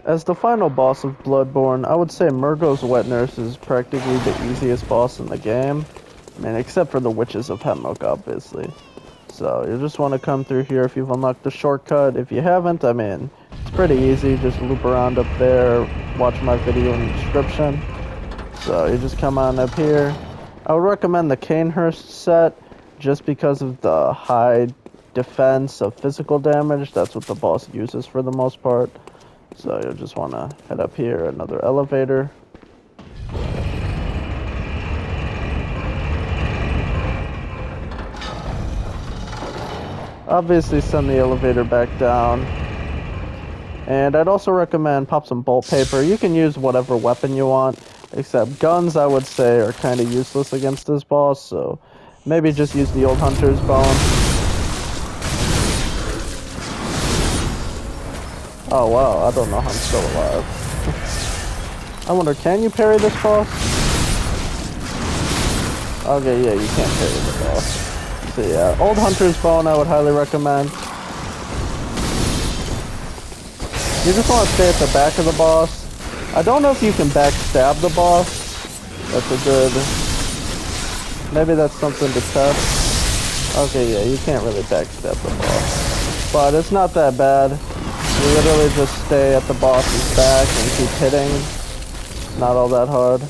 As the final boss of Bloodborne, I would say Mergo's Wet Nurse is practically the easiest boss in the game. I mean, except for the Witches of Hemlock, obviously. So, you just want to come through here if you've unlocked the shortcut. If you haven't, I mean, it's pretty easy. Just loop around up there, watch my video in the description. So, you just come on up here. I would recommend the Canehurst set, just because of the high defense of physical damage. That's what the boss uses for the most part. So you'll just want to head up here, another elevator. Obviously send the elevator back down. And I'd also recommend pop some bolt paper. You can use whatever weapon you want, except guns I would say are kind of useless against this boss, so maybe just use the old hunter's bone. Oh wow, I don't know how I'm still alive. I wonder, can you parry this boss? Okay, yeah, you can't parry the boss. So yeah, old hunter's bone I would highly recommend. You just want to stay at the back of the boss. I don't know if you can backstab the boss. That's a good... Maybe that's something to test. Okay, yeah, you can't really backstab the boss. But it's not that bad. You literally just stay at the boss's back and keep hitting. Not all that hard.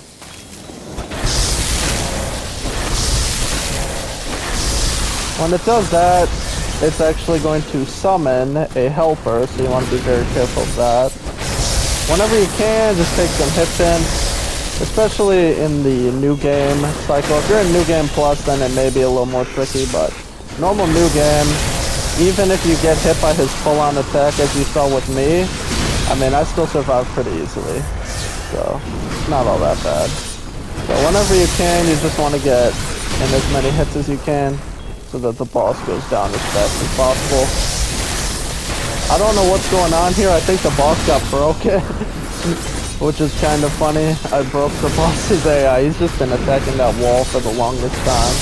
When it does that, it's actually going to summon a helper, so you want to be very careful of that. Whenever you can, just take some hits in, especially in the new game cycle. If you're in New Game Plus, then it may be a little more tricky, but normal new game, even if you get hit by his full-on attack, as you saw with me, I mean, I still survived pretty easily. So, it's not all that bad. So whenever you can, you just want to get in as many hits as you can, so that the boss goes down as fast as possible. I don't know what's going on here. I think the boss got broken, which is kind of funny. I broke the boss's AI. He's just been attacking that wall for the longest time.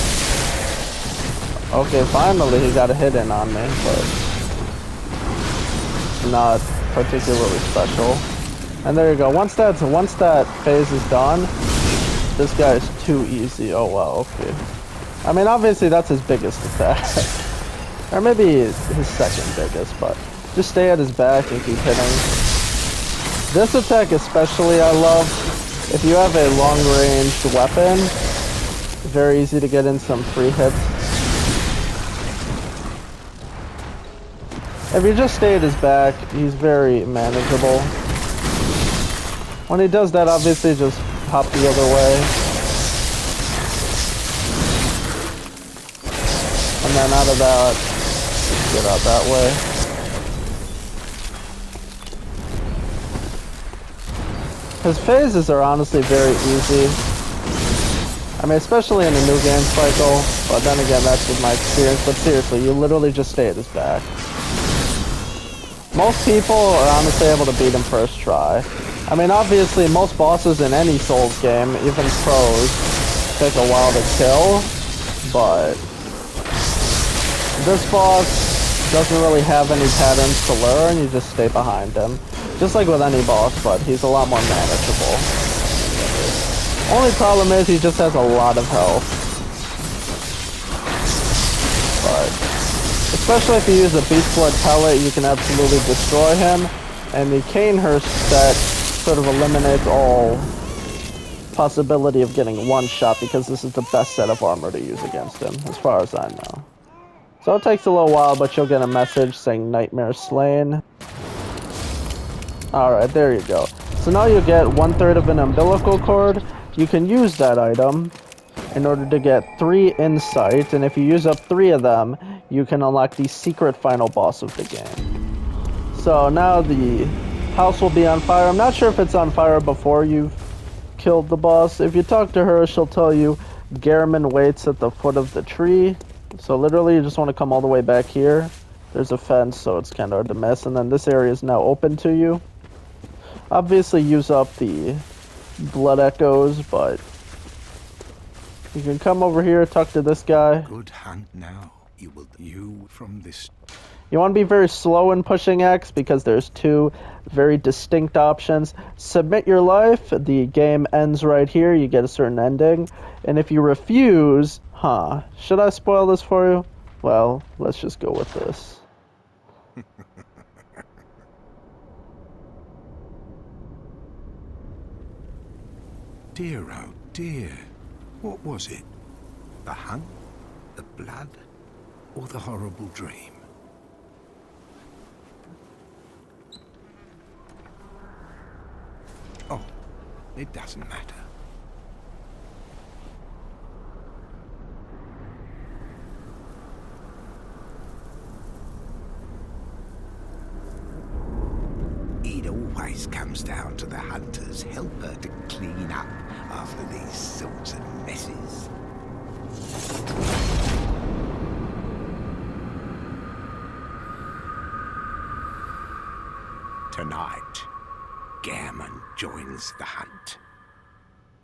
Okay, finally he got a hit in on me, but not particularly special. And there you go. Once that phase is done, this guy is too easy. Oh wow, okay. I mean, obviously that's his biggest attack. Or maybe his second biggest, but just stay at his back and keep hitting. This attack especially I love. If you have a long-range weapon, very easy to get in some free hits. If you just stay at his back, he's very manageable. When he does that, obviously just hop the other way. And then out of that, just get out that way. His phases are honestly very easy. I mean, especially in the new game cycle, but then again, that's with my experience. But seriously, you literally just stay at his back. Most people are honestly able to beat him first try. I mean, obviously, most bosses in any Souls game, even pros, take a while to kill, but this boss doesn't really have any patterns to learn. You just stay behind him. Just like with any boss, but he's a lot more manageable. Only problem is he just has a lot of health. But especially if you use a Beast Blood pellet, you can absolutely destroy him. And the Canehurst set sort of eliminates all possibility of getting one shot, because this is the best set of armor to use against him, as far as I know. So it takes a little while, but you'll get a message saying Nightmare Slain. Alright, there you go. So now you get 1/3 of an umbilical cord. You can use that item in order to get 3 insight, and if you use up 3 of them, you can unlock the secret final boss of the game. So now the house will be on fire. I'm not sure if it's on fire before you've killed the boss. If you talk to her, she'll tell you Gehrman waits at the foot of the tree. So literally you just want to come all the way back here. There's a fence, so it's kind of hard to miss, and then this area is now open to you. Obviously use up the blood echoes, but you can come over here, talk to this guy. Good hunt now. You from this. You want to be very slow in pushing X because there's two very distinct options. Submit your life, the game ends right here, you get a certain ending. And if you refuse, should I spoil this for you? Well, let's just go with this. Dear, oh dear. What was it? The hunt? The blood? Or the horrible dream? Oh, it doesn't matter. It always comes down to the hunter's helper to clean up after these sorts of messes. Tonight, Gammon joins the hunt.